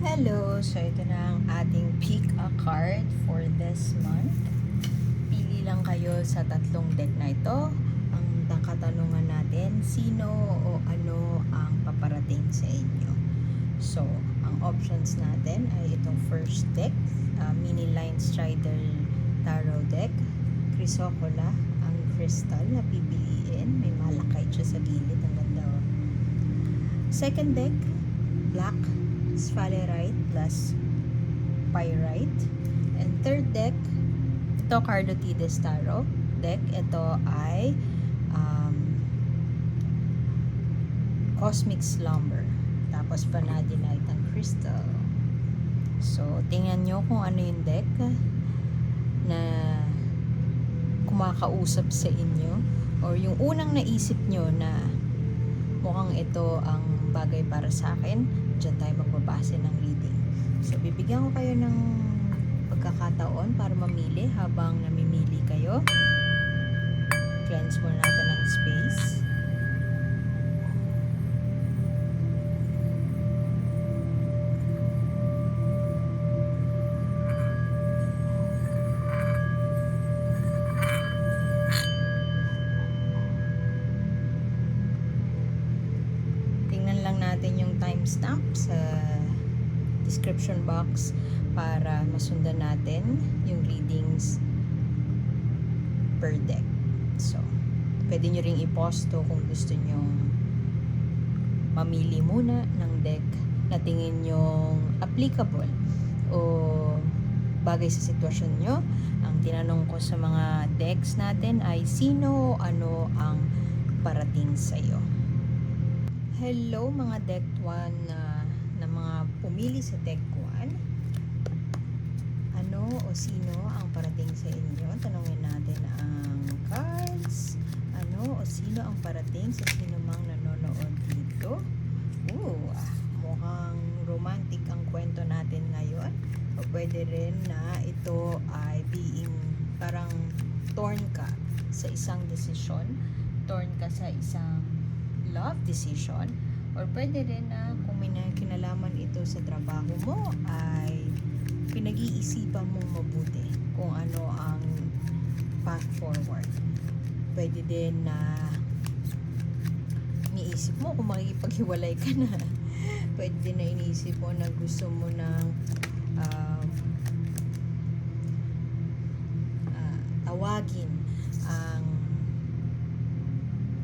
Hello! So, ito na ang ating pick a card for this month. Pili lang kayo sa tatlong deck na ito. Ang katanungan natin, sino o ano ang paparating sa inyo? So, ang options natin ay itong first deck, Mini Line Strider Tarot Deck. Chrysocolla, ang crystal na pipiliin. May malachite siya sa gilid. Ang ganda. Second deck, Black Sphalerite plus Pyrite. And third deck, ito Cardotides Tarot deck. Ito ay Cosmic Slumber. Tapos Vanadinite ang crystal. So, tingnan nyo kung ano yung deck na kumakausap sa inyo or yung unang naisip nyo na mukhang ito ang bagay para sa akin. Diyan tayo magbabase ng reading. So, bibigyan ko kayo ng pagkakataon para mamili. Habang namimili kayo, cleanse muna natin ng space. Lang natin yung timestamp sa description box para masundan natin yung readings per deck. So, pwede nyo ring i-pause to kung gusto nyo mamili muna ng deck na tingin nyong applicable o bagay sa sitwasyon nyo. Ang tinanong ko sa mga decks natin ay sino ano ang parating sa'yo. Hello mga deck 1 na mga pumili sa deck 1. Ano o sino ang parating sa inyo? Tanungin natin ang cards. Ano o sino ang parating sa sino mang nanonood dito? Mukhang romantic ang kwento natin ngayon. O pwede rin na ito ay being parang torn ka sa isang desisyon. Torn ka sa isang love decision, or pwede rin na kung may kinalaman ito sa trabaho mo ay pinag-iisipan mong mabuti kung ano ang path forward. Pwede din na iniisip mo kung makikipaghiwalay ka na. Pwede din na iniisip mo na gusto mo ng tawagin ang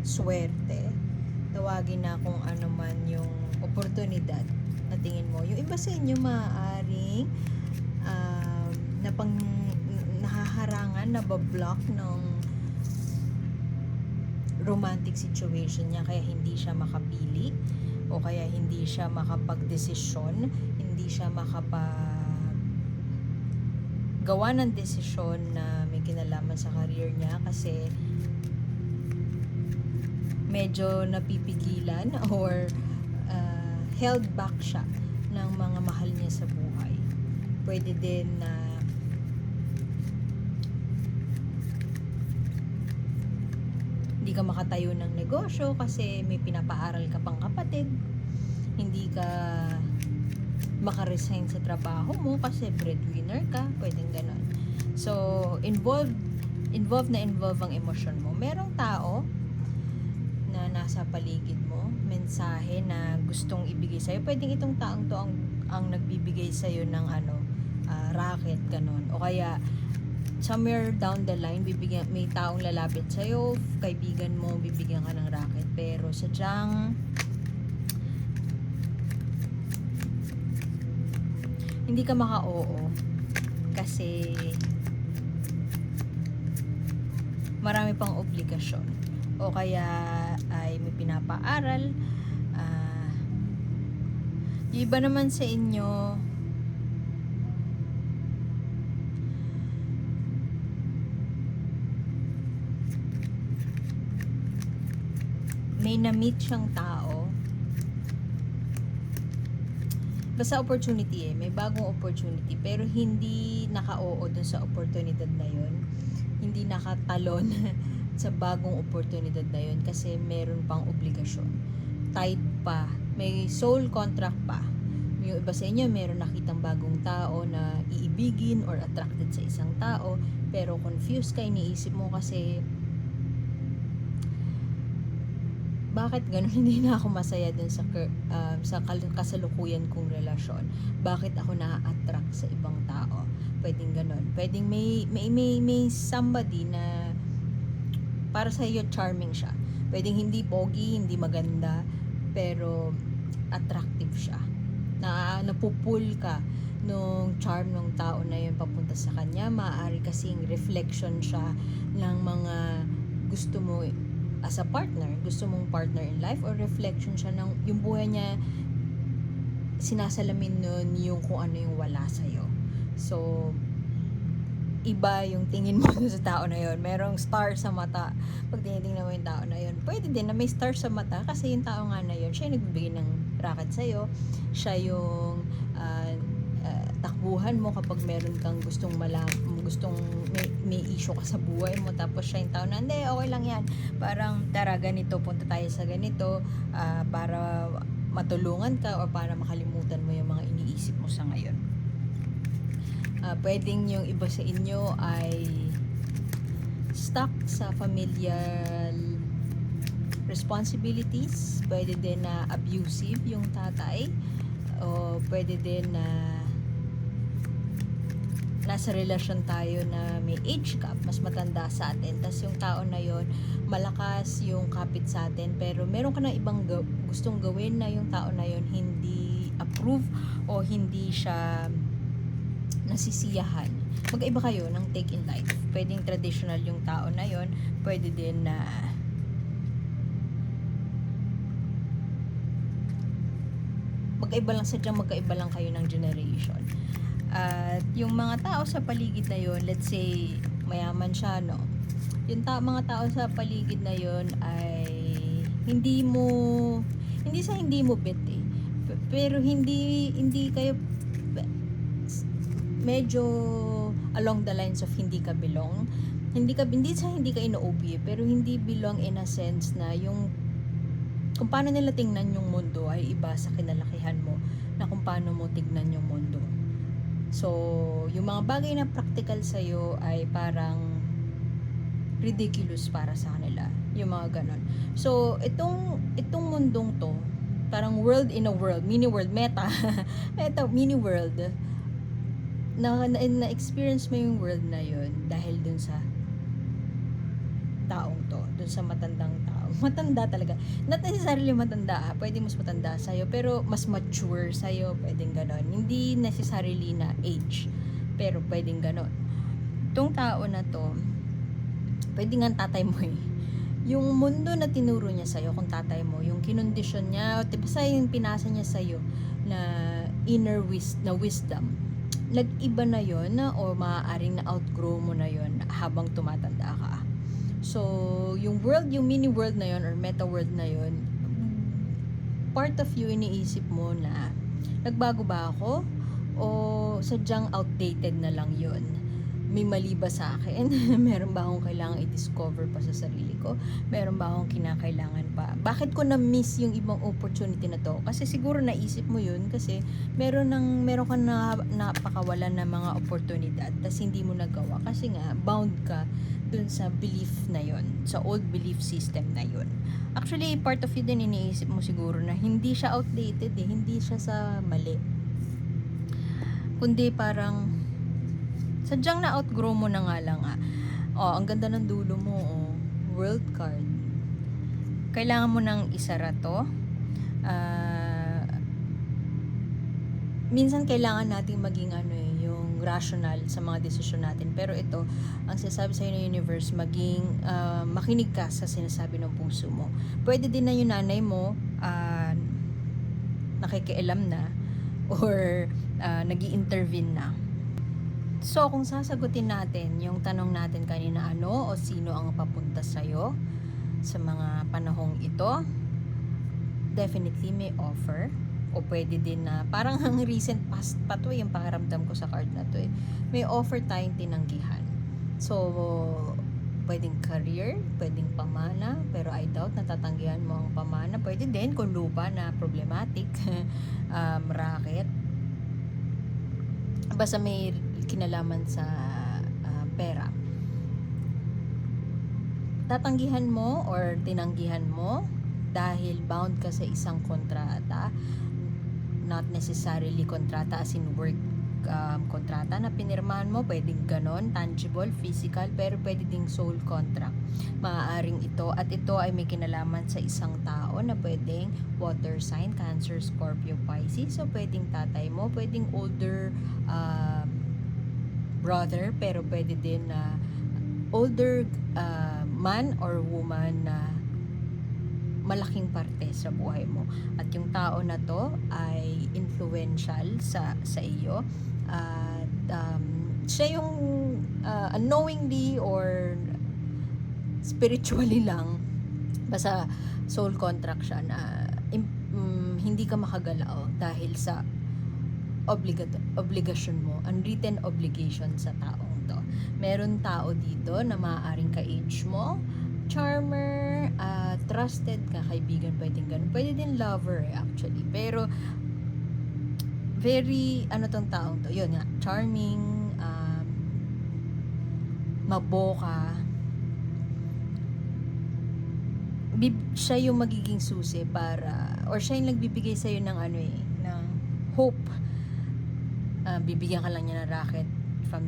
swerte, tawagin na kung ano man yung oportunidad na tingin mo. Yung iba sa inyo maaaring nahaharangan, nabablock ng romantic situation niya, kaya hindi siya makapili o kaya hindi siya makapagdesisyon, hindi siya makapagawa ng desisyon na may kinalaman sa career niya kasi medyo napipigilan or held back siya ng mga mahal niya sa buhay. Pwede din na hindi ka makatayo ng negosyo kasi may pinapaaral ka pang kapatid. Hindi ka makaresign sa trabaho mo kasi breadwinner ka. Pwedeng ganon. So, involved ang emosyon mo. Merong tao na nasa paligid mo, mensahe na gustong ibigay sa'yo. Pwedeng itong taong to ang nagbibigay sa'yo ng racket, ganon. O kaya, somewhere down the line, may taong lalapit sa'yo, kaibigan mo, bibigyan ka ng racket. Pero sadyang hindi ka maka-oo kasi marami pang obligasyon. O kaya ay may pinapaaral. Yung iba naman sa inyo may na-meet siyang tao. Basta opportunity may bagong opportunity pero hindi naka-oo dun sa oportunidad na yun. Hindi nakatalon sa bagong oportunidad na yun kasi meron pang obligasyon. Tied pa, may soul contract pa Yung iba sa inyo, meron nakitang bagong tao na iibigin or attracted sa isang tao, pero confused ka, iniisip mo kasi, bakit ganun? Hindi na ako masaya dun sa kasalukuyan kong relasyon. Bakit ako na-attract sa ibang tao? Pwedeng ganun. Pwedeng may somebody na para sa iyo charming siya. Pwedeng hindi pogi, hindi maganda, pero attractive siya. Napupul ka nung charm ng tao na yun papunta sa kanya. Maaari kasing reflection siya ng mga gusto mo as a partner, gusto mong partner in life, or reflection siya ng yung buhay niya, sinasalamin nun yung kung ano yung wala sa'yo. So, iba yung tingin mo sa tao na yun. Merong star sa mata pag tinitingnan mo yung tao na yun. Pwede din na may star sa mata kasi yung tao nga na yun, siya yung nagbibigay ng racket sa'yo. Siya yung takbuhan mo kapag meron kang gustong may issue ka sa buhay mo, tapos siya yung tao na, hindi, okay lang yan, parang tara ganito, punta tayo sa ganito, para matulungan ka or para makalimutan mo yung mga iniisip mo sa ngayon. Pwedeng yung iba sa inyo ay stuck sa familial responsibilities, pwede din na abusive yung tatay, o pwede din na nasa relasyon tayo na may age gap, mas matanda sa atin, tas yung tao na yon malakas yung kapit sa atin, pero meron ka na ibang gustong gawin na yung tao na yon hindi approve o hindi siya nasisiyahan. Magkaiba kayo ng take in life. Pwedeng traditional yung tao na yon, pwede din na magkaiba lang kayo ng generation. At yung mga tao sa paligid na yon, let's say mayaman siya, no, yung mga tao sa paligid na yon ay hindi mo bet eh, pero hindi kayo medyo along the lines of hindi ka belong, hindi ka ino-OB, pero hindi belong in a sense na yung kung paano nila tingnan yung mundo ay iba sa kinalakihan mo na kung paano mo tignan yung mundo. So, yung mga bagay na practical sa'yo ay parang ridiculous para sa kanila. Yung mga ganon. So, itong mundong to, parang world in a world, mini world, meta, mini world, na-experience mo yung world na yun dahil dun sa taong to, dun sa matandang tao. Matanda talaga. Not necessarily matanda, pwede mas matanda sa'yo, pero mas mature sa'yo, pwedeng ganon. Hindi necessarily na age, pero pwedeng ganon. Itong tao na to, pwede nga tatay mo eh. Yung mundo na tinuro niya sa'yo, kung tatay mo, yung kinondisyon niya, basta yung pinasa niya sa'yo na inner wisdom, nag-iba na yon, o maaaring na-outgrow mo na yon habang tumatanda ka. So, yung mini world na yon or meta world na yon, part of you iniisip mo na, nagbago ba ako? O sadyang outdated na lang yon? May mali ba sa akin? Meron ba akong kailangan i-discover pa sa sarili ko? Meron ba akong kinakailangan pa? Bakit ko na-miss yung ibang opportunity na to? Kasi siguro naisip mo yun kasi meron ka na napakawalan ng mga oportunidad tas hindi mo nagawa kasi nga bound ka dun sa belief na yon, sa old belief system na yon. Actually, part of you din iniisip mo siguro na hindi siya outdated eh, hindi siya sa mali. Kundi parang sadyang na-outgrow mo na nga lang ah. Oh, ang ganda ng dulo mo, oh. World card. Kailangan mo nang isara to. Minsan kailangan nating maging yung rational sa mga desisyon natin. Pero ito, ang sinasabi sa'yo ng universe, maging makinig ka sa sinasabi ng puso mo. Pwede din na yung nanay mo nakikialam na or nag-i-intervene na. So, kung sasagutin natin yung tanong natin kanina, ano o sino ang papunta sa'yo sa mga panahong ito, definitely may offer. O pwede din na, parang ang recent past pa to, yung pakiramdam ko sa card na to eh. May offer tayong tinanggihan. So, pwedeng career, pwedeng pamana, pero I doubt natatanggihan mo ang pamana. Pwede din kung lupa na problematic, racket, basta may kinalaman sa pera. Tatanggihan mo or tinanggihan mo dahil bound ka sa isang kontrata, not necessarily kontrata as in work kontrata na pinirmahan mo, pwedeng ganon, tangible, physical, pero pwede ding soul contract. Maaaring ito, at ito ay may kinalaman sa isang tao na pwedeng water sign, Cancer, Scorpio, Pisces. So pwedeng tatay mo, pwedeng older brother, pero pwede din na older man or woman na malaking parte sa buhay mo. At yung tao na to ay influential sa iyo. At siya yung unknowingly or spiritually lang, basta soul contract siya na hindi ka makagalaw dahil sa obligasyon mo, unwritten obligation sa taong to. Meron tao dito na maaaring ka-age mo, charmer, trusted ka, kaibigan, pwedeng ganun. Pwede din lover actually. Pero very, tong taong to, yun nga, charming, maboka, siya yung magiging susi para, or siya yung nagbibigay sa'yo ng ng hope. Bibigyan ka lang niya ng racket from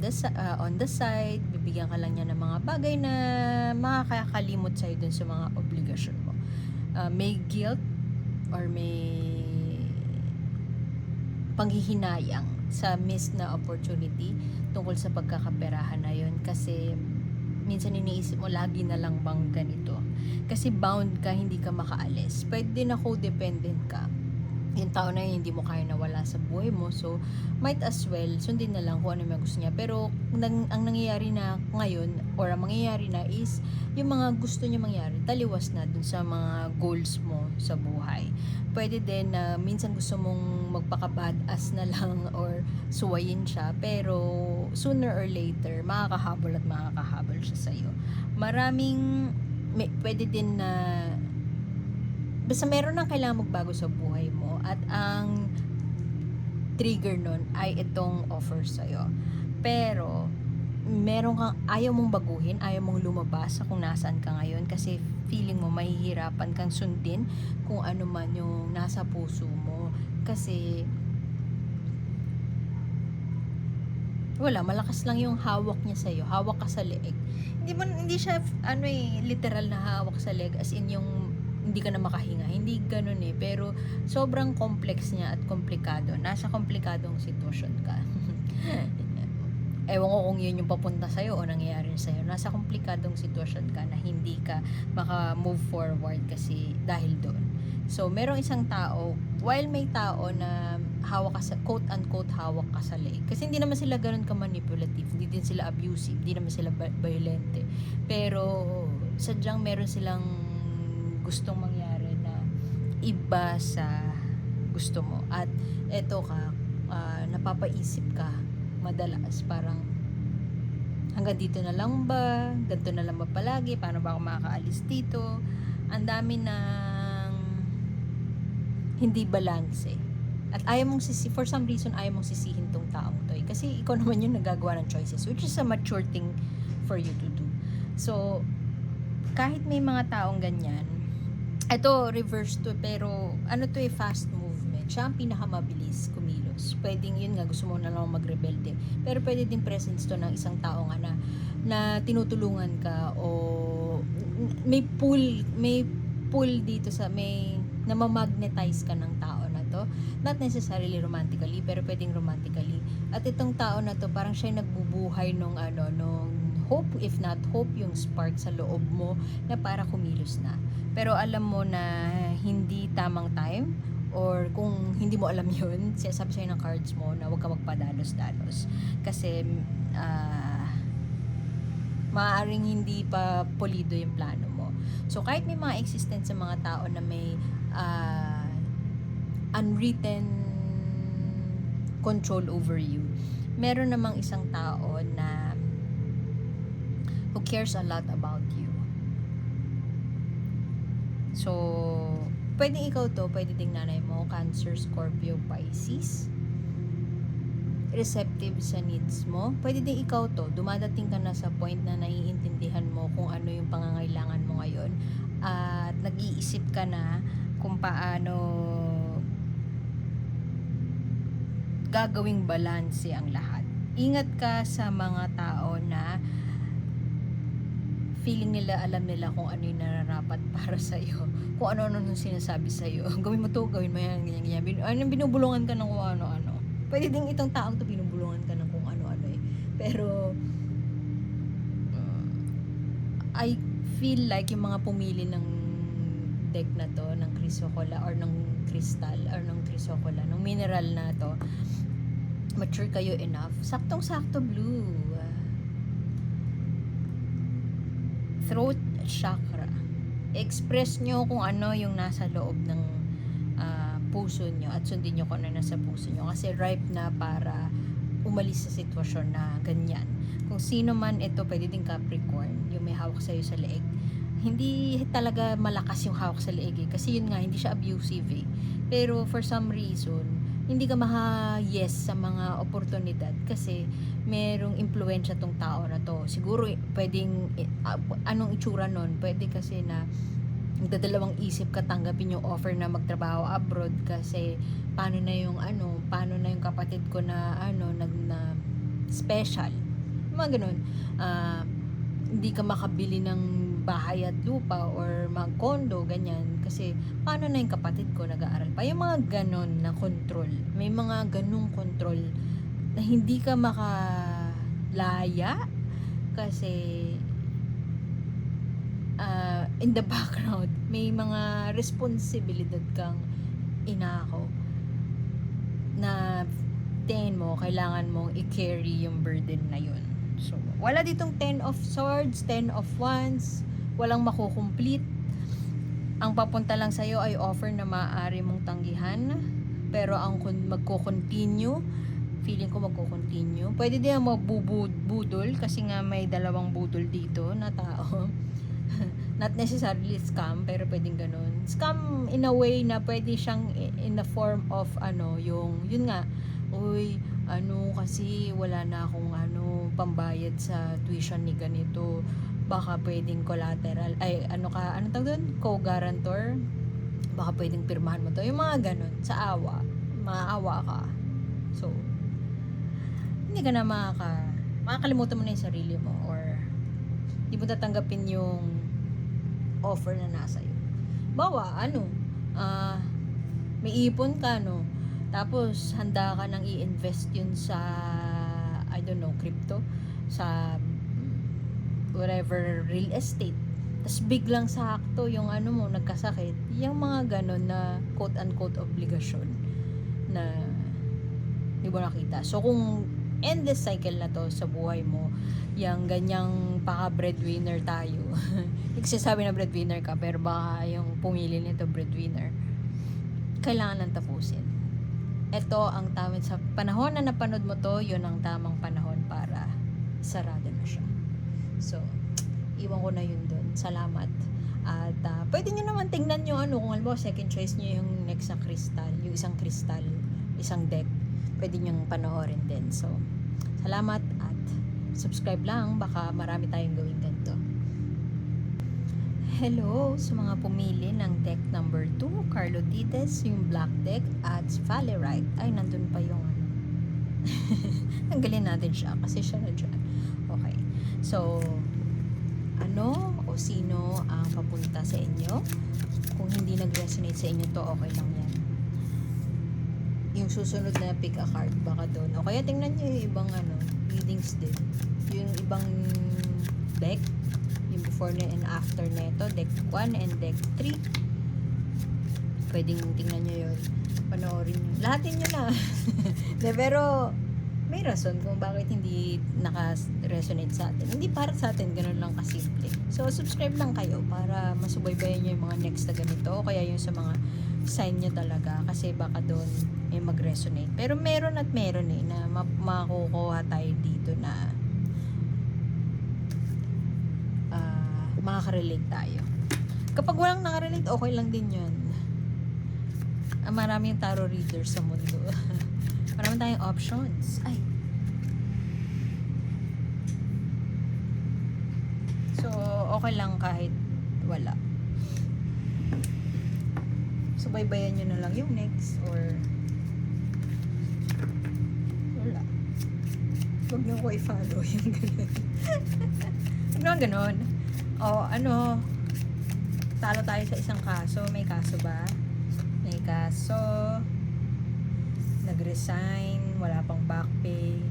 on the side, bibigyan ka lang niya ng mga bagay na makakakalimot sa'yo dun sa mga obligasyon mo. May guilt or may panghihinayang sa missed na opportunity tungkol sa pagkakaperahan na yun, kasi minsan iniisip mo lagi na lang bang ganito, kasi bound ka, hindi ka makaalis. Pwede din na codependent ka, yung tao na yun hindi mo kaya nawala sa buhay mo, so might as well sundin na lang kung ano yung gusto niya. Pero ang nangyayari na ngayon or ang mangyayari na is yung mga gusto niya mangyari taliwas na dun sa mga goals mo sa buhay. Pwede din na minsan gusto mong magpaka-badass na lang or suwayin siya, pero sooner or later makakahabol at makakahabol siya sa'yo. Pwede din na basta meron nang kailangan magbago sa buhay mo, at ang trigger nun ay itong offer sa'yo. Pero meron kang ayaw mong baguhin, ayaw mong lumabas sa kung nasaan ka ngayon, kasi feeling mo mahihirapan kang sundin kung ano man yung nasa puso mo, kasi wala, malakas lang yung hawak niya sa'yo, hawak ka sa leeg. Hindi siya literal na hawak sa leg as in yung hindi ka na makahinga, hindi ganun pero sobrang complex niya at komplikado, nasa komplikadong sitwasyon ka. Ewan ko kung yun yung papunta sa'yo o nangyayari sa'yo, nasa komplikadong sitwasyon ka na hindi ka maka-move forward kasi dahil doon. So merong isang tao, while may tao na hawak ka sa, quote-unquote hawak ka sa leg, kasi hindi naman sila ganun ka-manipulative, hindi din sila abusive, hindi naman sila violente, pero sadyang meron silang gustong mangyari na iba sa gusto mo. At eto ka, napapaisip ka madalas, parang hanggang dito na lang ba, ganito na lang ba palagi, paano ba ako makakaalis dito, ang dami ng hindi balance at ayaw mong for some reason ayaw mong sisihin tong taong to kasi ikaw naman yung nagagawa ng choices, which is a mature thing for you to do. So kahit may mga taong ganyan, ito reverse to, pero fast movement. Siya ang pinakamabilis kumilos. Pwedeng yun nga, gusto mo na lang magrebelde, pero pwede din presence to ng isang tao nga na tinutulungan ka, o may pull dito may namamagnetize ka ng tao na to, not necessarily romantically, pero pwedeng romantically. At itong tao na to, parang siya nagbubuhay nung hope, if not hope, yung spark sa loob mo na para kumilos na. Pero alam mo na hindi tamang time, or kung hindi mo alam yun, sinasabi sa'yo ng cards mo na huwag ka magpadalos-dalos. Kasi maaaring hindi pa polido yung plano mo. So kahit may mga existence sa mga tao na may unwritten control over you, meron namang isang tao na who cares a lot about you. So pwedeng ikaw to, pwede ding nanay mo, Cancer, Scorpio, Pisces. receptive sa needs mo. Pwede din ikaw to, dumadating ka na sa point na naiintindihan mo kung ano yung pangangailangan mo ngayon at nag-iisip ka na kung paano gagawing balanse ang lahat. Ingat ka sa mga tao na feeling nila, alam nila kung ano yung nararapat para sa'yo. Kung ano-ano nung sinasabi sa'yo. Gawin mo to, gawin mo yan, ganyan, ganyan. Binubulungan ka ng kung ano-ano. Pwede din itong taong to, binubulungan ka ng kung ano-ano eh. Pero, I feel like yung mga pumili ng deck na to, ng Chrysocolla, or ng crystal, or ng Chrysocolla, ng mineral na to, mature kayo enough. Saktong-sakto blue. Throat chakra. Express nyo kung ano yung nasa loob ng puso nyo at sundin nyo kung ano nasa puso nyo kasi ripe na para umalis sa sitwasyon na ganyan. Kung sino man ito, pwede din Capricorn, yung may hawak sa'yo sa leeg. Hindi talaga malakas yung hawak sa leeg eh, kasi yun nga, hindi siya abusive eh. Pero for some reason, hindi ka maha-yes sa mga oportunidad kasi merong impluensya tong tao na to. Siguro pwedeng, anong itsura nun? Pwede kasi na nagdadalawang isip ka tanggapin yung offer na magtrabaho abroad kasi paano na yung kapatid ko na na special. Mga ganun. Hindi ka makabili ng bahay at lupa or mag-condo, ganyan. Kasi, paano na yung kapatid ko nag-aaral pa? Yung mga ganon na control. May mga ganong control na hindi ka makalaya kasi in the background, may mga responsibilidad kang inako na tingin mo, kailangan mong i-carry yung burden na yun. So, wala ditong 10 of swords, 10 of wands, walang makukomplete. Ang papunta lang sa'yo ay offer na maaari mong tanggihan, pero ang magko-continue, feeling ko magko-continue. Pwede din ang mabubudol, kasi nga may dalawang budol dito na tao. Not necessarily scam, pero pwedeng ganun. Scam in a way na pwede siyang in the form of yun nga, uy, kasi wala na akong pambayad sa tuition ni ganito, baka pwedeng collateral, ano tawag doon? Co-guarantor, baka pwedeng pirmahan mo to, yung mga ganun, sa maawa ka. So, hindi ka na makakalimutan mo na yung sarili mo, or hindi mo tatanggapin yung offer na nasa iyo. Bawa, may ipon ka, tapos handa ka nang i-invest yun sa, I don't know, crypto, sa whatever, real estate. Tapos biglang sakto yung mo, nagkasakit. Yung mga ganon na quote-unquote obligasyon na di mo nakita. So, kung endless cycle na to sa buhay mo, yung ganyang breadwinner tayo. Nagsasabi na breadwinner ka, pero baka yung pumili nito breadwinner, kailangan lang tapusin. Ito ang tawid sa panahon na napanood mo to, yun ang tamang panahon para sarado na siya. So, iwan ko na yun dun. Salamat. At pwede nyo naman tingnan yung kung halimbawa second choice nyo yung next na crystal, yung isang crystal, isang deck, pwede nyo panoorin din. So, salamat at subscribe lang, baka marami tayong gawin ganito. Hello sa mga pumili ng deck number 2, Carlo Dides, yung black deck, at Valerite. Ay, nandun pa yung tanggalin natin siya kasi siya na dyan. Okay. So, o sino ang papunta sa inyo? Kung hindi nag-resonate sa inyo to, okay lang yan. Yung susunod na pick a card, baka doon. O kaya tingnan nyo yung ibang readings din. Yung ibang deck, yung before na and after na ito, deck 1 and deck 3. Pwedeng tingnan nyo yun. Panoorin nyo. Lahatin nyo na. Pero, may rason kung bakit hindi naka-resonate sa atin. Hindi para sa atin, ganun lang kasimple. So, subscribe lang kayo para masubaybayan nyo yung mga next na ganito. O kaya yung sa mga sign nyo talaga. Kasi baka doon may mag-resonate. Pero meron at meron na makukuha tayo dito na makaka-relate tayo. Kapag walang nakarelate, okay lang din yun. Maraming tarot readers sa mundo. Maraming Meron tayong options. Ay. So, okay lang kahit wala. So, baybayan nyo na lang yung next or wala. Huwag nyo ko i-follow yung ganun. Huwag ganun. O, talo tayo sa isang kaso. May kaso ba? May kaso. Nag-resign. Wala pang back pay.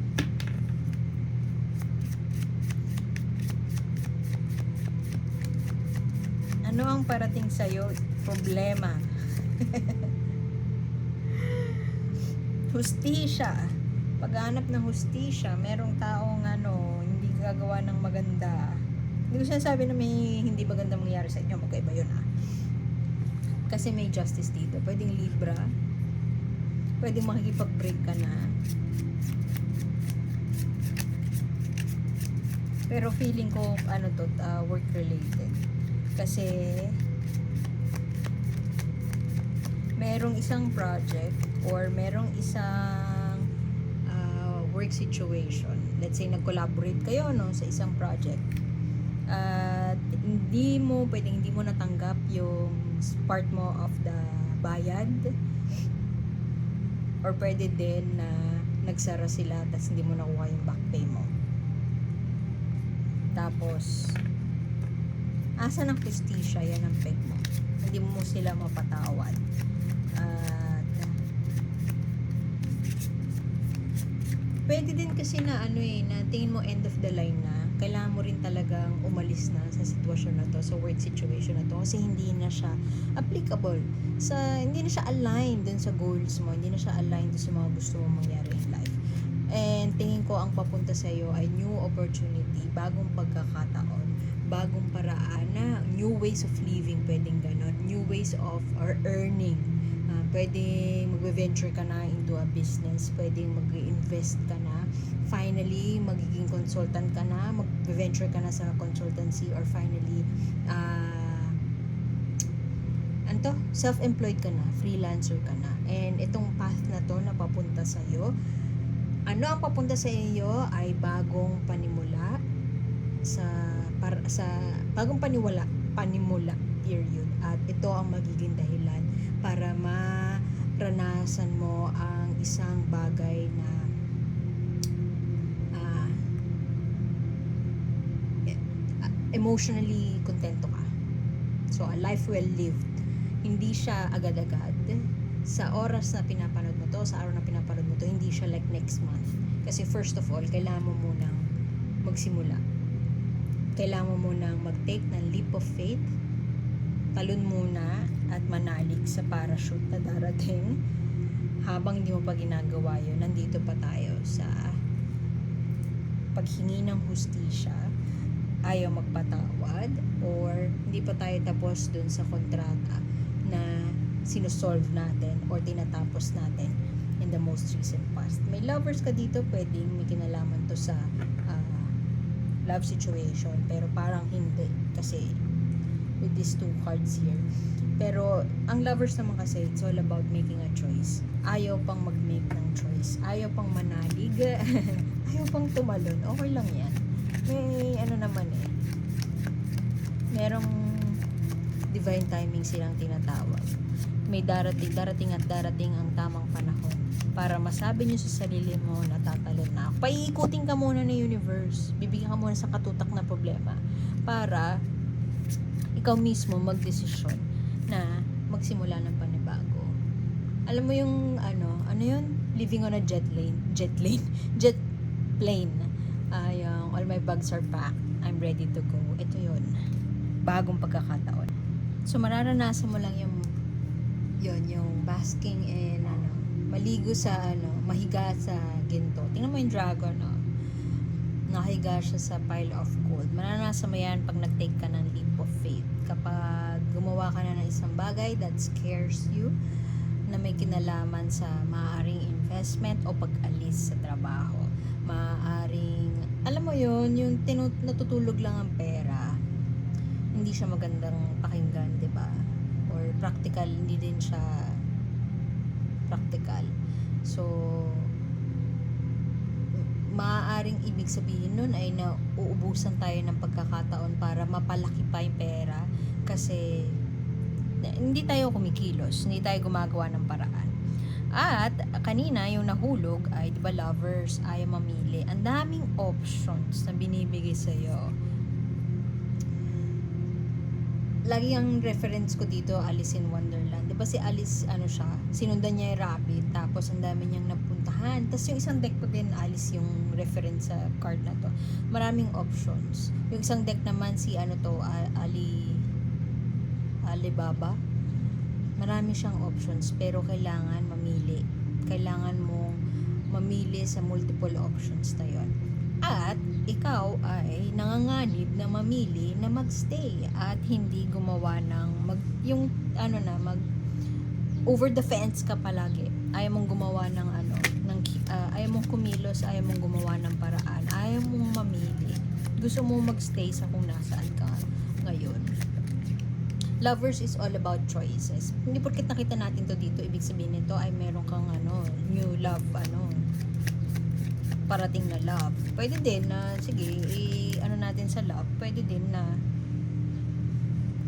Ano ang parating sa'yo? Problema. Hustisya. Paghanap ng hustisya, merong taong hindi gagawa ng maganda. Hindi ko sinasabi na may hindi maganda mangyari sa inyo. Magkaiba yun Kasi may justice dito. Pwedeng Libra. Pwedeng makikipag-break ka na. Pero feeling ko, work-related. Kasi, merong isang project or merong isang work situation. Let's say, nag-collaborate kayo sa isang project. At hindi mo natanggap yung part mo of the bayad, or pwede din na nagsara sila tapos hindi mo nakuha yung back pay mo. Tapos asa ng prestisya, yan ang peg mo. Hindi mo sila mapatawad. At pwede din kasi na na tingin mo end of the line na kailangan mo rin talagang umalis na sa sitwasyon na to, sa work situation na to, kasi hindi na siya applicable hindi na siya aligned dun sa goals mo, hindi na siya aligned dun sa mga gusto mong mangyari in life. And tingin ko ang papunta sa iyo ay new opportunity, bagong pagkakataon, bagong paraan na new ways of living, pwedeng ganon, new ways of earning. Pwedeng mag-venture ka na into a business, pwedeng mag-invest ka na, finally magiging consultant ka na, mag-venture ka na sa consultancy, or finally self-employed ka na, freelancer ka na. And itong path na to na papunta sa iyo, ang papunta sa iyo ay bagong panimula bagong panimula period, at ito ang magiging dahilan para maranasan mo ang isang bagay na emotionally kontento ka. So, a life well lived. Hindi siya agad-agad. Sa oras na pinapanood mo to, sa araw na pinapanood mo to, hindi siya like next month. Kasi first of all, kailangan mo munang magsimula. Kailangan mo munang mag-take ng leap of faith. Talon muna at manalig sa parachute na darating. Habang hindi mo pa ginagawa yun, nandito pa tayo sa paghingi ng hustisya, ayaw magpatawad, or hindi pa tayo tapos dun sa kontrata na sinusolve natin or tinatapos natin in the most recent past. May lovers ka dito, pwedeng may kinalaman to sa love situation, pero parang hindi kasi with these two cards here. Pero ang lovers naman kasi, it's all about making a choice. Ayaw pang mag-make ng choice, ayaw pang manalig, ayaw pang tumalon. Okay lang yan. May naman merong divine timing silang tinatawag. May darating ang tamang panahon para masabi nyo sa sarili mo na tatalon na ako. Paiikutin ka muna ng universe, bibigyan ka muna sa katutak na problema para ikaw mismo magdesisyon na magsimula ng panibago. Alam mo yung yun? Living on a jet plane. Yung all my bags are packed, I'm ready to go. Ito yun, bagong pagkakataon. So mararanasan mo lang yung basking and maligo sa mahiga sa ginto. Tingnan mo yung dragon, nakahiga siya sa pile of gold. Mararanasan mo yan pag nag-take ka ng leap of faith. Kapag gumawa ka na ng isang bagay that scares you, na may kinalaman sa maaaring investment o pag-alis sa trabaho. Maaaring, alam mo yun, yung natutulog lang ang pera, hindi siya magandang pakinggan, di ba? Or practical, hindi din siya practical. So, maaaring ibig sabihin nun ay na uubusan tayo ng pagkakataon para mapalaki pa yung pera kasi hindi tayo kumikilos, hindi tayo gumagawa ng paraan. At kanina yung nahulog ay 'di ba lovers, ayaw mamili. Ang daming options na binibigay sa iyo. Lagi ang reference ko dito, Alice in Wonderland. 'Di ba si Alice, siya, sinundan niya yung rabbit, tapos ang dami niyang napuntahan. Tapos yung isang deck ko din, Alice yung reference sa card na to. Maraming options. Yung isang deck naman si Alibaba. Marami siyang options, pero kailangan mamili. Kailangan mong mamili sa multiple options na yon. At ikaw ay nanganganib na mamili na magstay at hindi gumawa ng over the fence ka palagi. Ayaw mong gumawa ng ayaw mong kumilos, ayaw mong gumawa ng paraan, ayaw mong mamili. Gusto mo magstay sa kung nasaan ka ngayon. Lovers is all about choices. Hindi porket nakita natin to dito, ibig sabihin nito ay meron kang new love, parating na love. Pwede din na, sige, natin sa love, pwede din na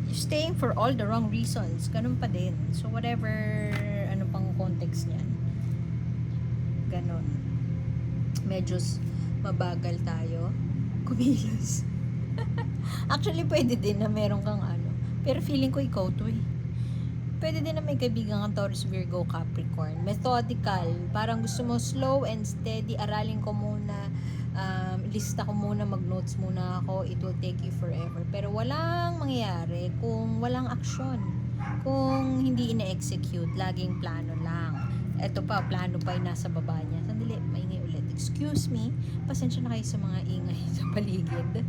you're staying for all the wrong reasons. Ganun pa din. So, whatever, pang context niyan. Ganun. Medyo mabagal tayo. Kumilos. Actually, pwede din na meron kang pero feeling ko ikaw to eh. Pwede din na may kaibigan kang Taurus, Virgo, Capricorn. Methodical. Parang gusto mo slow and steady. Aralin ko muna. Lista ko muna. Mag-notes muna ako. It will take you forever. Pero walang mangyayari kung walang aksyon. Kung hindi ina-execute. Laging plano lang. Eto pa, plano pa yung nasa baba niya. Sandali, maingay ulit. Excuse me. Pasensya na kayo sa mga ingay sa paligid.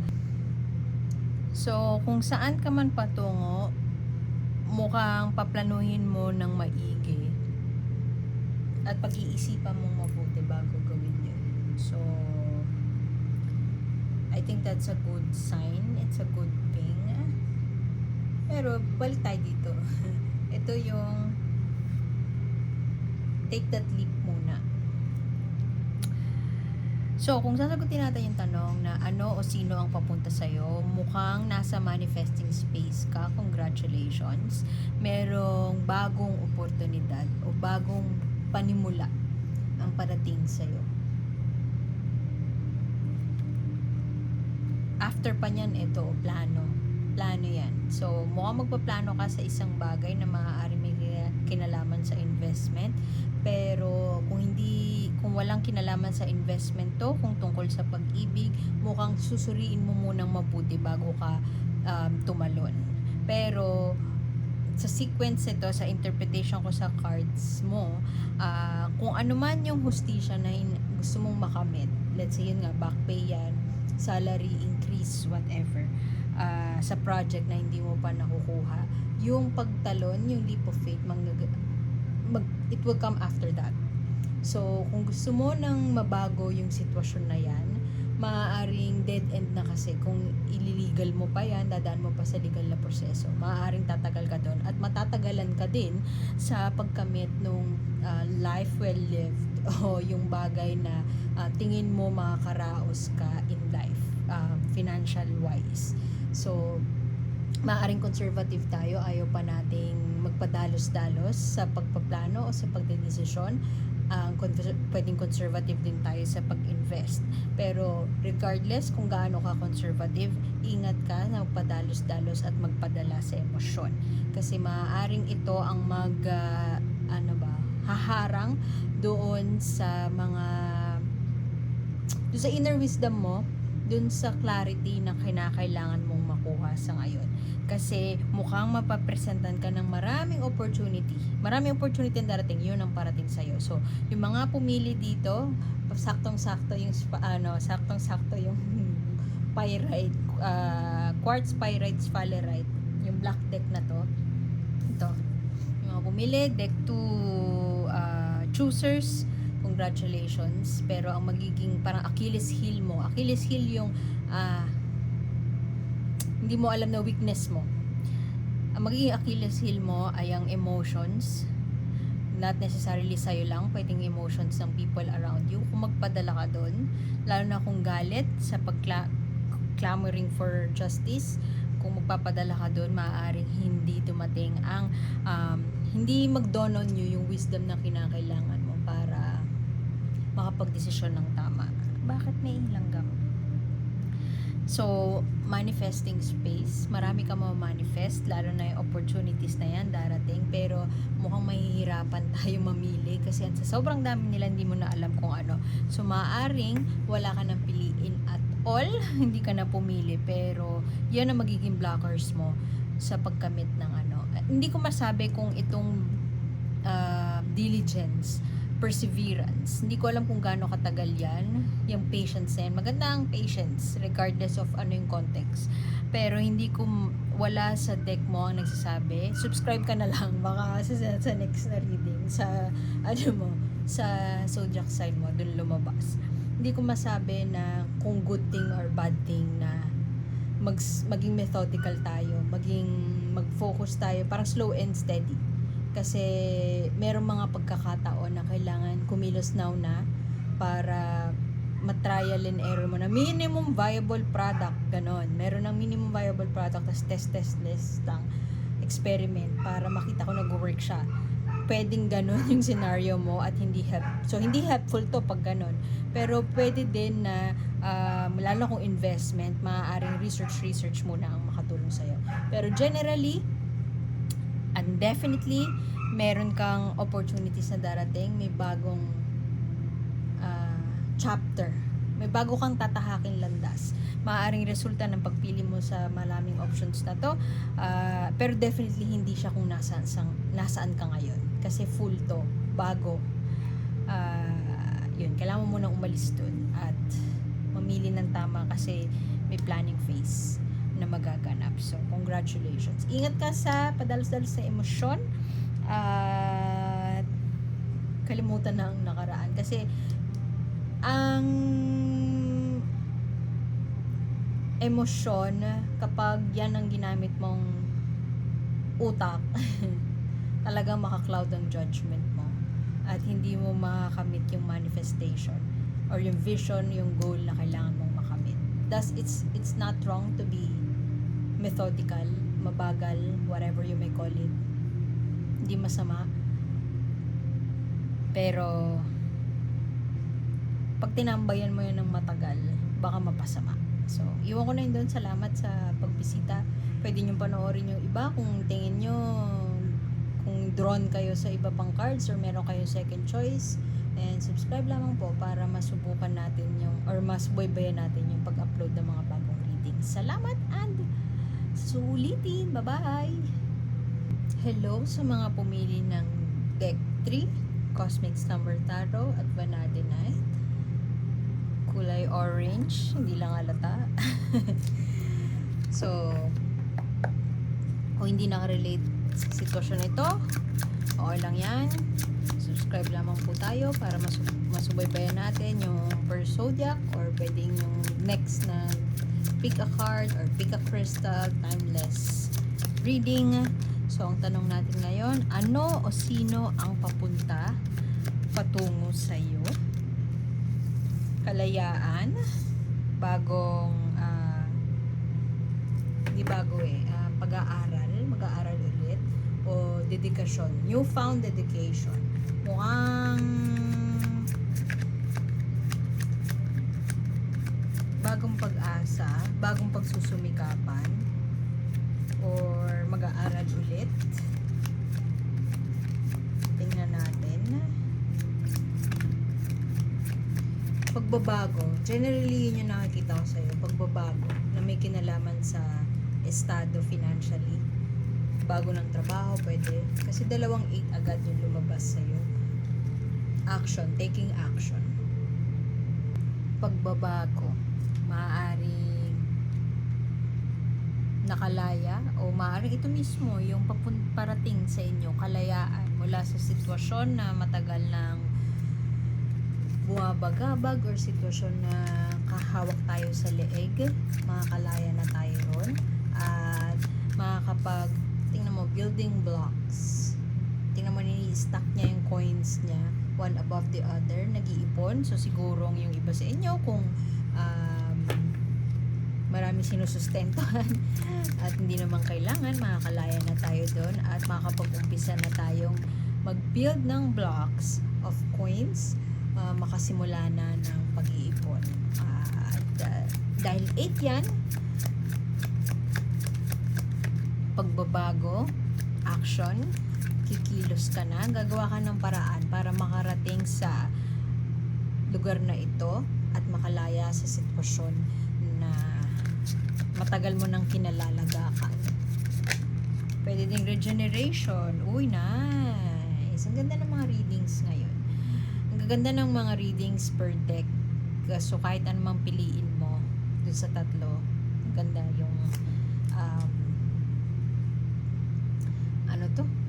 So, kung saan ka man patungo, mukhang paplanuhin mo ng maigi at pag-iisipan mong mabuti bago gawin yun. So, I think that's a good sign. It's a good thing. Pero, balik tayo dito. Ito yung take that leap muna. So, kung sasagutin natin yung tanong na ano o sino ang papunta sa'yo, mukhang nasa manifesting space ka. Congratulations. Merong bagong oportunidad o bagong panimula ang parating sa'yo. After pa niyan, ito, plano. Plano yan. So, mukhang magpaplano ka sa isang bagay na maaari may kinalaman sa investment. Pero, kung walang kinalaman sa investment to, kung tungkol sa pag-ibig, mukhang susuriin mo munang mabuti bago ka tumalon. Pero, sa sequence ito, sa interpretation ko sa cards mo, kung ano man yung hustisya na gusto mong makamit, let's say yun nga, back pay yan, salary increase, whatever, sa project na hindi mo pa nakukuha, yung pagtalon, yung leap of faith, it will come after that. So, kung gusto mo nang mabago yung sitwasyon na yan, maaaring dead end na kasi kung ililegal mo pa yan, dadaan mo pa sa legal na proseso. Maaaring tatagal ka doon at matatagalan ka din sa pagkamit nung life well lived o yung bagay na tingin mo makakaraos ka in life, financial wise. So, maaaring conservative tayo, ayaw pa nating magpadalos-dalos sa pagpaplano o sa pagdedesisyon. Pwedeng conservative din tayo sa pag-invest. Pero regardless kung gaano ka conservative, ingat ka na magpadalos-dalos at magpadala sa emosyon. Kasi maaaring ito ang haharang doon sa doon sa inner wisdom mo, doon sa clarity na kinakailangan mong makuha sa ngayon. Kasi mukhang mapapresentan ka ng maraming opportunity. Maraming opportunity ang darating, yun ang parating sa'yo. So, yung mga pumili dito, saktong-sakto yung pyrite, quartz, pyrite, sphalerite, yung black deck na to. Ito. Yung mga pumili, deck 2 choosers, congratulations. Pero ang magiging parang Achilles heel mo. Achilles heel yung hindi mo alam na weakness mo. Ang magiging Achilles heel mo ay ang emotions, not necessarily sa'yo lang, pwedeng emotions ng people around you. Kung magpadala ka doon, lalo na kung galit sa clamoring for justice, kung magpapadala ka doon, maaaring hindi dumating ang hindi mag-dawn on you yung wisdom na kinakailangan mo para makapag-desisyon ng tama. Bakit may langgam? So, manifesting space. Marami ka ma-manifest, lalo na yung opportunities na yan darating. Pero mukhang mahihirapan tayo mamili kasi sa sobrang dami nila hindi mo na alam kung ano. So, maaaring wala ka nang piliin at all. Hindi ka na pumili. Pero, yan ang magiging blockers mo sa pagkamit ng ano. Hindi ko masabi kung itong diligence, perseverance. Hindi ko alam kung gaano katagal yan. Yung patience na yan. Maganda ang patience regardless of ano yung context. Pero hindi ko wala sa deck mo ang nagsasabi. Subscribe ka na lang baka sa next na reading sa sa zodiac sign mo dun lumabas. Hindi ko masabi na kung good thing or bad thing na maging methodical tayo, mag-focus tayo, parang slow and steady. Kasi merong mga pagkakataon na kailangan kumilos now na para matrial and error mo na minimum viable product, ganon. Meron ng minimum viable product, tas test lang, experiment para makita kung nag-work siya. Pwedeng ganon yung scenario mo at hindi helpful to pag ganon. Pero pwede din na lalo kung investment, maaaring research muna ang makatulong sa'yo. Pero generally, and definitely, meron kang opportunities na darating, may bagong chapter, may bago kang tatahaking landas. Maaaring resulta ng pagpili mo sa maraming options na to, pero definitely hindi siya kung nasaan ka ngayon. Kasi full to, bago. Yun, kailangan mo munang umalis dun at mamili ng tama kasi may planning phase na magaganap. So, congratulations. Ingat ka sa padalos-dalos na emosyon at kalimutan na ang nakaraan. Kasi, ang emosyon, kapag yan ang ginamit mong utak, talagang maka-cloud ang judgment mo at hindi mo makakamit yung manifestation or yung vision, yung goal na kailangan mong makamit. Thus, it's not wrong to be methodical, mabagal, whatever you may call it. Hindi masama. Pero, pag tinambayan mo yun ng matagal, baka mapasama. So, iwan ko na yun doon. Salamat sa pagbisita. Pwede nyo panoorin yung iba kung tingin nyo, kung drawn kayo sa iba pang cards or meron kayong second choice. And subscribe lamang po para masubukan natin yung, or masubaybayan natin yung pag-upload ng mga bagong readings. Salamat and sulitin. Bye-bye! Hello sa mga pumili ng Deck 3, Cosmic Slumber Tarot at Vanadi Night. Kulay orange, hindi lang halata. So, kung hindi nakarelate sa sitwasyon ito, okay lang yan. Subscribe lamang po tayo para masubaybayan natin yung per zodiac or pwedeng yung next na pick a card or pick a crystal, timeless reading. So, ang tanong natin ngayon, ano o sino ang patungo sa iyo? Kalayaan, bagong hindi bago pag-aaral, mag-aaral ulit, o dedikasyon, newfound dedication. Mukhang bagong pag-asa, bagong pagsusumikapan, or mag-aaral ulit. Tingnan natin. Pagbabago, generally yun yung nakikita ko sa'yo, pagbabago na may kinalaman sa estado financially. Bago ng trabaho, pwede. Kasi 2 8 agad yung lumabas sa'yo. Action, taking action. Pagbabago, maaaring nakalaya o maaaring ito mismo yung parating sa inyo, kalayaan mula sa sitwasyon na matagal nang buwabagabag or sitwasyon na kahawak tayo sa leeg, makakalaya na tayo ron at makakapag tingnan mo, building blocks tingnan mo, ni-stack niya yung coins niya, one above the other, nag-iipon. So, sigurong yung iba sa inyo, kung marami sinusustentuhan at hindi naman kailangan, makakalaya na tayo doon at makakapag-umpisa na tayong mag-build ng blocks of coins, makasimula na ng pag-iipon. Dahil 8 yan, pagbabago, action, kikilos ka na, gagawa ka ng paraan para makarating sa lugar na ito at makalaya sa sitwasyon na matagal mo nang kinalalagakan. Pwede ding regeneration. Uy, nice. Ang ganda ng mga readings ngayon. Ang gaganda ng mga readings per deck. So, kahit anumang piliin mo dun sa tatlo, ang ganda yung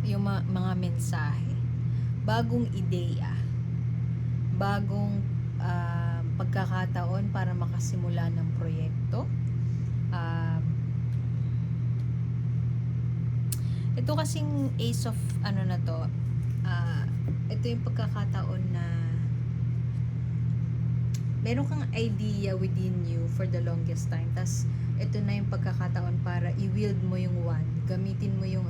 yung mga mensahe. Bagong ideya. Bagong pagkakataon para makasimula ng proyekto. Ito kasing ace of na to, ito yung pagkakataon na meron kang idea within you for the longest time, tas ito na yung pagkakataon para i-wield mo yung wand, gamitin mo yung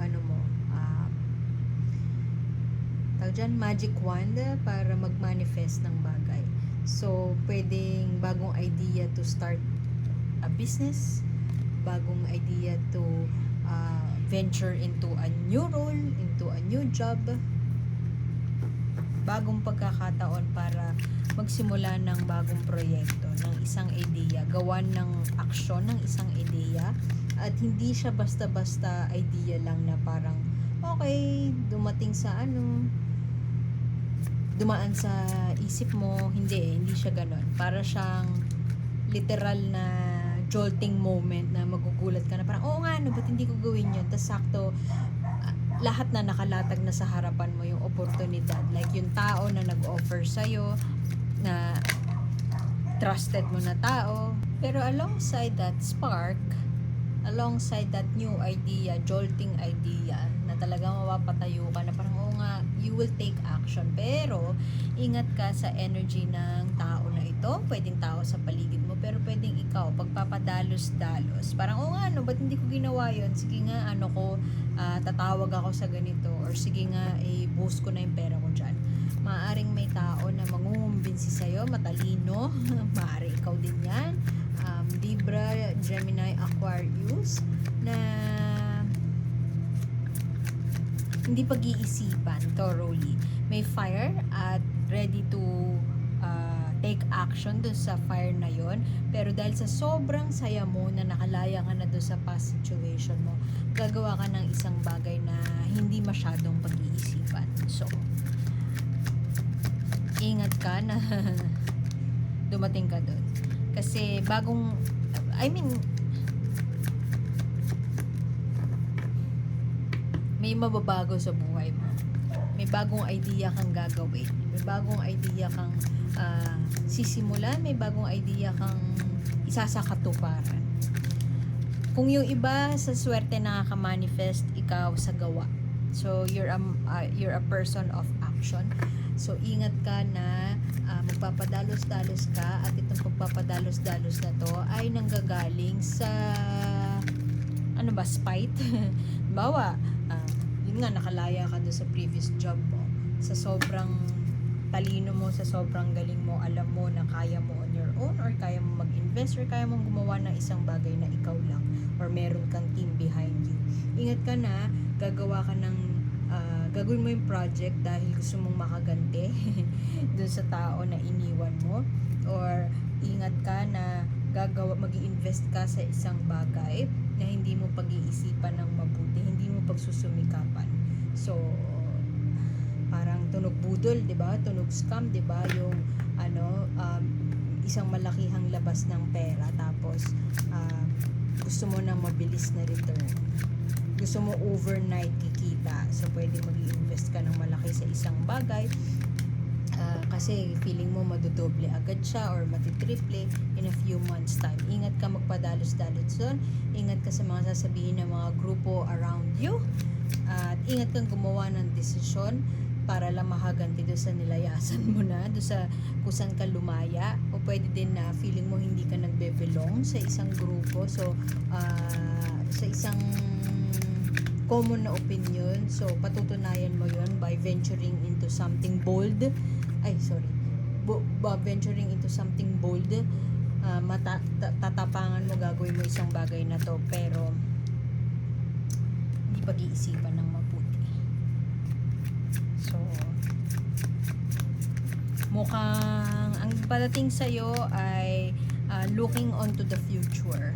tawag dyan, magic wand para mag-manifest ng bagay. So, pwedeng bagong idea to start a business, bagong idea to venture into a new role, into a new job, bagong pagkakataon para magsimula ng bagong proyekto, ng isang ideya, gawan ng aksyon ng isang ideya, at hindi siya basta-basta idea lang na parang okay, dumating sa dumaan sa isip mo. Hindi siya ganon. Para siyang literal na jolting moment na magugulat ka na parang, oo nga, ba't hindi ko gawin yun? Tas sakto, lahat na nakalatag na sa harapan mo yung oportunidad. Like yung tao na nag-offer sa'yo, na trusted mo na tao. Pero alongside that spark, alongside that new idea, jolting idea, na talagang mapapatayo ka na parang, oo nga, you will take action. Pero, ingat ka sa energy ng tao na ito. Pwedeng tao sa paligid mo, pero pwedeng ikaw, pagpapadalos-dalos. Parang, oo nga, ba't hindi ko ginawa yun? Sige nga, tatawag ako sa ganito. Or sige nga, boost ko na yung pera ko dyan. Maaring may tao na mangungumbinsi sa'yo, matalino. Maaring ikaw din yan. Libra, Gemini, Aquarius, na hindi pag-iisipan thoroughly. May fire at ready to take action dun sa fire na yon. Pero dahil sa sobrang saya mo na nakalaya ka na dun sa past situation mo, gagawa ka ng isang bagay na hindi masyadong pag-iisipan. So, ingat ka na dumating ka dun. Kasi may mababago sa buhay mo. May bagong idea kang gagawin. May bagong idea kang sisimulan. May bagong idea kang isasakatuparan. Kung yung iba sa swerte nakaka-manifest, ikaw sa gawa. So, you're a person of action. So, ingat ka na magpapadalos-dalos ka, at itong pagpapadalos-dalos na to ay nanggagaling sa spite. Bawa, yun nga, nakalaya ka doon sa previous job mo. Sa sobrang talino mo, sa sobrang galing mo, alam mo na kaya mo on your own, or kaya mo mag-invest, or kaya mong gumawa ng isang bagay na ikaw lang, or meron kang team behind you. Ingat ka na, gagawin mo yung project dahil gusto mong makaganti dun sa tao na iniwan mo, or ingat ka na mag-i-invest ka sa isang bagay na hindi mo pag-iisipan ng mabuti, hindi mo pagsusumikapan. So, parang tunog budol, 'di ba? Tunog scam, 'di ba? Yung isang malakihang labas ng pera, tapos gusto mo na mabilis na return. Gusto mo overnight kikita. So, pwede mag-i-invest ka ng malaki sa isang bagay kasi feeling mo madodoble agad siya or matitriple in a few months time. Ingat ka magpadalos-dalos doon. Ingat ka sa mga sasabihin ng mga grupo around you. At ingat kang gumawa ng desisyon para lang makaganti doon sa nilayasan mo na, doon sa kung saan ka lumaya. O pwede din na feeling mo hindi ka nagbe-belong sa isang grupo. So, sa isang common na opinion. So, patutunayan mo yon by venturing into something bold. Venturing into something bold. Tatapangan mo, gagawin mo isang bagay na to, pero hindi pag-iisipan ng mabuti. So, mukhang ang padating sa'yo ay looking onto the future.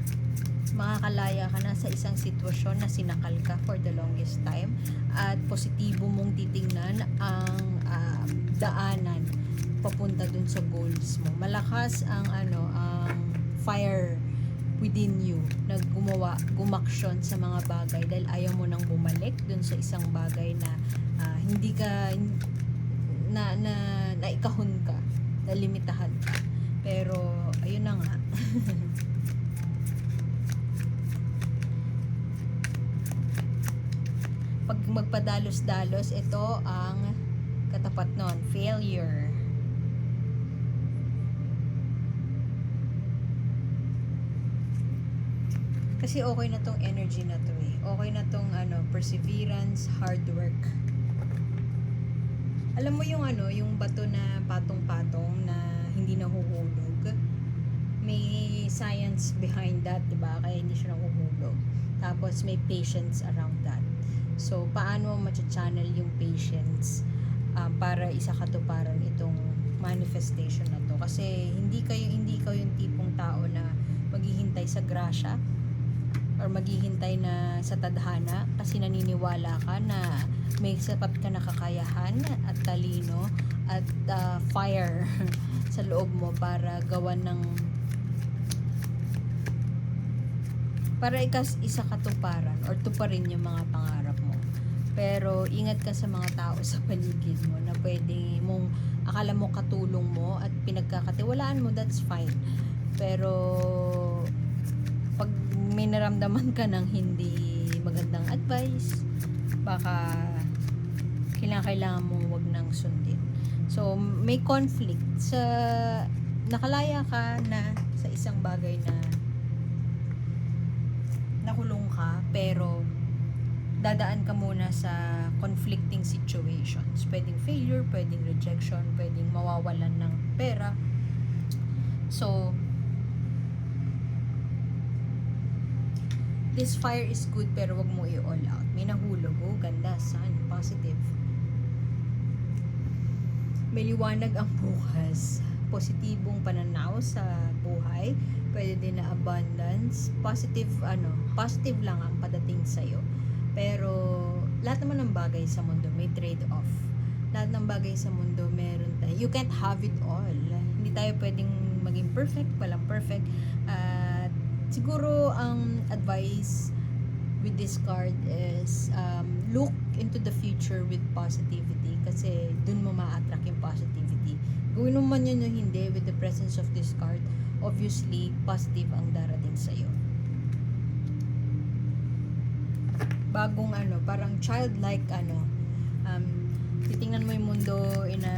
Makakalaya ka na sa isang sitwasyon na sinakal ka for the longest time, at positibo mong titingnan ang daanan papunta dun sa goals mo. Malakas ang fire within you na gumaksyon sa mga bagay dahil ayaw mo nang bumalik dun sa isang bagay na hindi ka na ikahon ka, na limitahan ka. Pero ayun na nga. Pag magpadalos-dalos, ito ang katapat nun, failure. Kasi okay na tong energy na to eh. Okay na tong perseverance, hard work. Alam mo yung yung bato na patong-patong na hindi nahuhulog. May science behind that, 'di ba? Kaya hindi siya nahuhulog. Tapos may patience around that. So, paano ma-channel yung patience para isakatuparan itong manifestation na to? Kasi hindi ikaw yung tipong tao na maghihintay sa grasya or maghihintay na sa tadhana kasi naniniwala ka na may sapat ka na kakayahan at talino at fire sa loob mo para gawan ng para isakatuparan or tuparin yung mga pangarap mo. Pero ingat ka sa mga tao sa paligid mo na pwede mong akala mo katulong mo at pinagkakatiwalaan mo, that's fine. Pero pag may naramdaman ka ng hindi magandang advice, baka kailangan mo wag nang sundin. So, may conflict sa nakalaya ka na sa isang bagay na nakulong ka, pero dadaan ka muna sa conflicting situations. Pwedeng failure, pwedeng rejection, pwedeng mawawalan ng pera. So, this fire is good pero wag mo i-all out. May nahulog, ganda, sun, positive. May liwanag ang bukas. Positibong pananaw sa buhay. Pwede din na abundance. Positive lang ang padating sa'yo. Pero, lahat naman ng bagay sa mundo may trade-off. Lahat ng bagay sa mundo meron tayo. You can't have it all. Hindi tayo pwedeng maging perfect, walang perfect. At siguro ang advice with this card is look into the future with positivity kasi dun mo ma-attract yung positivity. Gawin mo man yun o hindi, with the presence of this card, obviously positive ang darating sa'yo. Bagong parang childlike titingnan mo yung mundo in a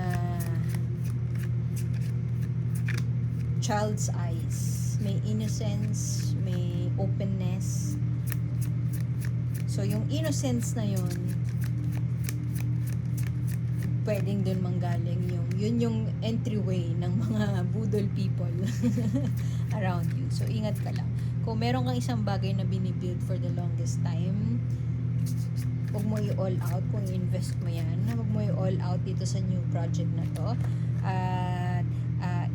child's eyes. May innocence, may openness. So, yung innocence na yun, pwedeng dun manggaling yun yung entryway ng mga budol people around you. So, ingat ka lang. Kung meron kang isang bagay na binibuild for the longest time, huwag mo i-all out. Kung i-invest mo yan, huwag mo i-all out dito sa new project na to. At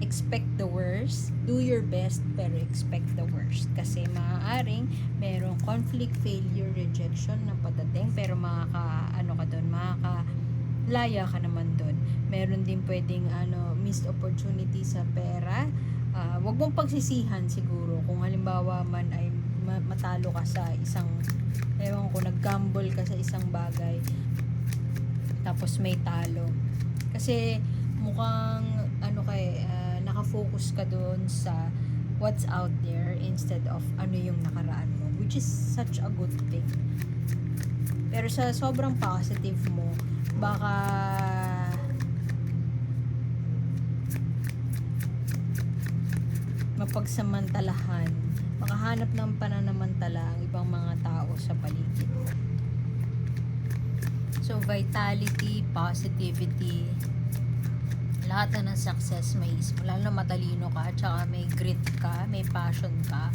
expect the worst. Do your best, pero expect the worst. Kasi maaaring merong conflict, failure, rejection na padating, pero laya ka naman doon. Meron din pwedeng missed opportunity sa pera. Wag mong pagsisihan siguro kung halimbawa man ay matalo ka sa isang nag-gamble ka sa isang bagay tapos may talo. Kasi mukhang nakafocus ka doon sa what's out there instead of yung nakaraan mo, which is such a good thing. Pero sa sobrang positive mo, baka mapagsamantalahan, makahanap ng pananamantala ang ibang mga tao sa paligid. So, vitality, positivity, lahat na ng success may isip. Lalo na matalino ka, tsaka may grit ka, may passion ka.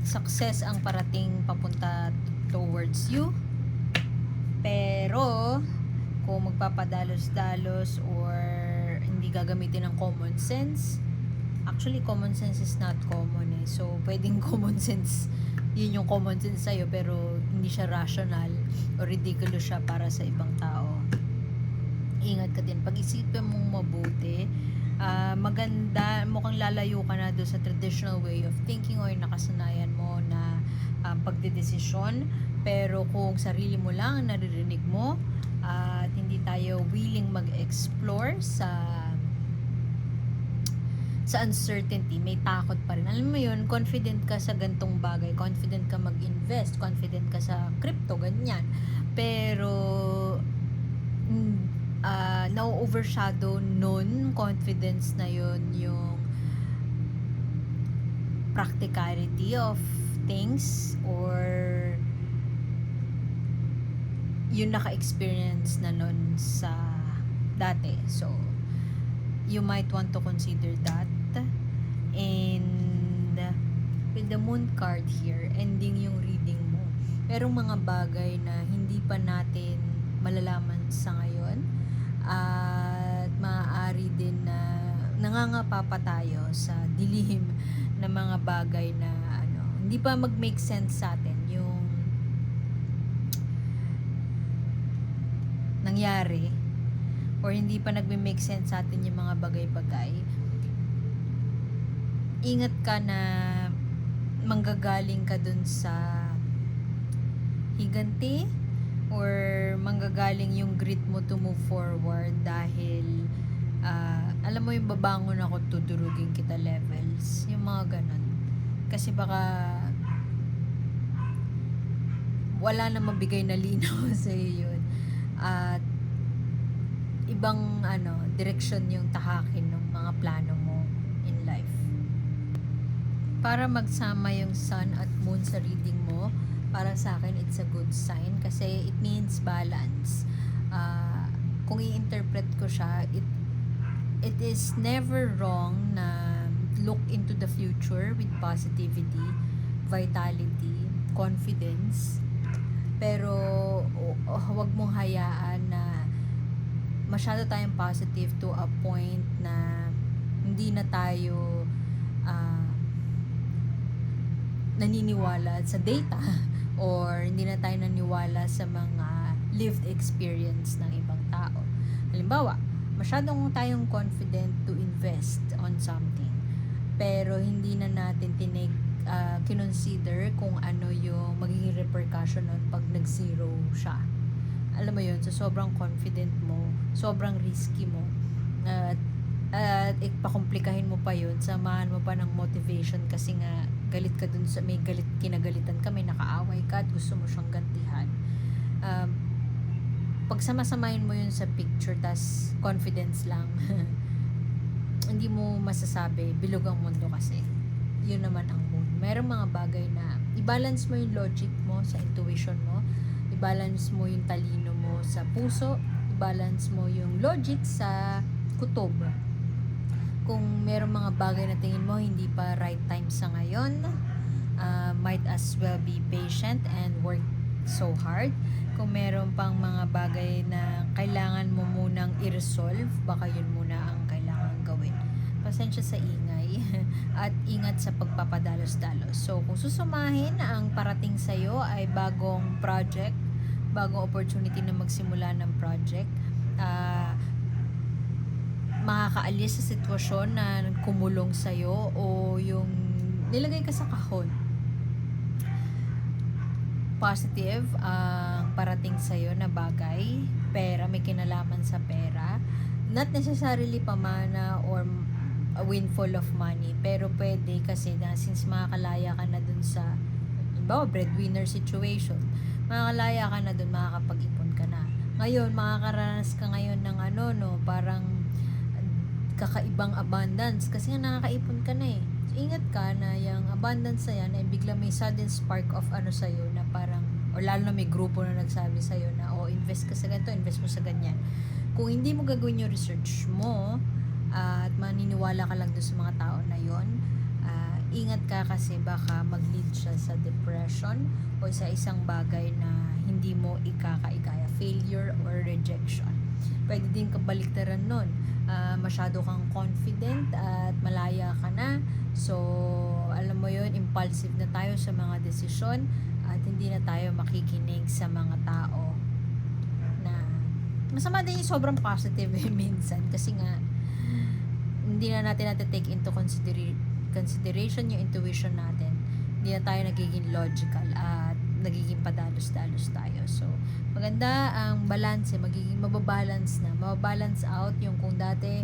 Success ang parating papunta towards you. Pero, kung magpapadalos-dalos or hindi gagamitin ng common sense, actually, common sense is not common eh. So, pwedeng common sense, yun yung common sense sa'yo, pero hindi siya rational o ridiculous siya para sa ibang tao. Ingat ka din. Pag-isipin mong mabuti, maganda, mukhang lalayo ka na doon sa traditional way of thinking or nakasanayan mo na pagdedesisyon. Pero kung sarili mo lang ang naririnig mo, at hindi tayo willing mag-explore sa uncertainty, may takot pa rin. Alam mo yun, confident ka sa gantong bagay, confident ka mag-invest, confident ka sa crypto, ganyan. Pero, na-overshadow nun, confidence na yun, yung practicality of things, or yung naka-experience na nun sa dati. So, you might want to consider that. And with the moon card here, ending yung reading mo, merong mga bagay na hindi pa natin malalaman sa ngayon, at maaari din na nangangapa pa tayo sa dilim na mga bagay na hindi pa mag-make sense sa atin yung nangyari, or hindi pa nagme-make sense sa atin yung mga bagay-bagay. Ingat ka na manggagaling ka dun sa higanti, or manggagaling yung grit mo to move forward, dahil alam mo yung babangon ako, tudurugin kita levels, yung mga ganon. Kasi baka wala na mabigay na linaw sa iyo yun, at ibang direksyon yung tahakin ng mga plano mo in life. Para magsama yung sun at moon sa reading mo, para sa akin it's a good sign, kasi it means balance. Kung i-interpret ko siya, it is never wrong na look into the future with positivity, vitality, confidence, pero huwag mong hayaan na masyado tayong positive to a point na hindi na tayo naniniwala sa data, or hindi na tayo naniniwala sa mga lived experience ng ibang tao. Halimbawa, masyadong tayong confident to invest on something, pero hindi na natin kinonsider kung ano yung magiging repercussion nun pag nag-zero siya. Alam mo yun, so sobrang confident mo, sobrang risky mo, at ipakomplikahin mo pa yun, samahan mo pa ng motivation, kasi nga galit ka dun sa, may kinagalitan ka, may nakaaway ka, at gusto mo siyang gantihan. Pag samasamahin mo yun sa picture, tas confidence lang, hindi mo masasabi, bilog ang mundo, kasi yun naman ang moon. Merong mga bagay na i-balance mo yung logic mo sa intuition mo, i-balance mo yung talino mo sa puso, i-balance mo yung logic sa kutob. Kung merong mga bagay na tingin mo hindi pa right time sa ngayon, might as well be patient and work so hard. Kung meron pang mga bagay na kailangan mo munang i-resolve, baka yun muna ang kailangan gawin. Pasensya sa ingay at ingat sa pagpapadalos-dalos. So, kung susumahin, ang parating sa'yo ay bagong project, bagong opportunity na magsimula ng project, makakaalis sa sitwasyon na kumulong sa'yo, o yung nilagay ka sa kahon. Positive ang parating sa'yo na bagay, pera, may kinalaman sa pera, not necessarily pamana or a windfall of money, pero pwede, kasi na since makakalaya ka na dun sa breadwinner situation, Makakalaya ka na dun, makakapag-ipon ka na. Ngayon, makakaranas ka ngayon ng parang kakaibang abundance kasi nga nakakaipon ka na eh. So, ingat ka na yung abundance na yan ay bigla may sudden spark of sa'yo na parang, o lalo na may grupo na nagsabi sa'yo na, invest ka sa ganito, invest mo sa ganyan. Kung hindi mo gagawin yung research mo, at maniniwala ka lang doon sa mga tao na yon, ingat ka kasi baka mag-lead siya sa depression o sa isang bagay na hindi mo ikakaigaya, failure or rejection. Pwede din kabaliktaran nun, masyado kang confident at malaya ka na, so alam mo yon, impulsive na tayo sa mga desisyon at hindi na tayo makikinig sa mga tao na masama din yung sobrang positive minsan kasi nga hindi na natin take into consideration yung intuition natin. Hindi na tayo nagiging logical at nagiging padalos-dalos tayo. So, maganda ang balance, magiging mababalance na. Mababalance out yung kung dati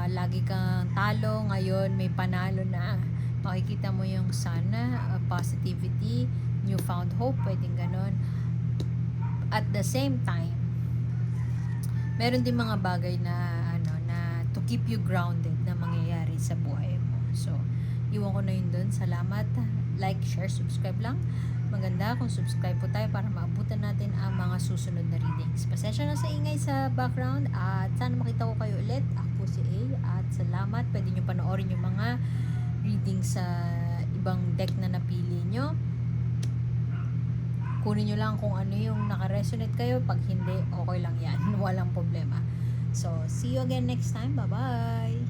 lagi kang talo, ngayon may panalo na. Makikita mo yung sana, positivity, newfound hope, pwedeng ganon. At the same time, meron din mga bagay na to keep you grounded na mangyayari sa buhay mo. So, iwan ko na yun dun. Salamat. Like, share, subscribe lang. Maganda kung subscribe po tayo para maabutan natin ang mga susunod na readings. Pasensya na sa ingay sa background at sana makita ko kayo ulit. Ako si A at salamat. Pwede nyo panoorin yung mga readings sa ibang deck na napili nyo. Kunin nyo lang kung ano yung nakaresonate kayo. Pag hindi, okay lang yan. Walang problema. So, see you again next time. Bye-bye!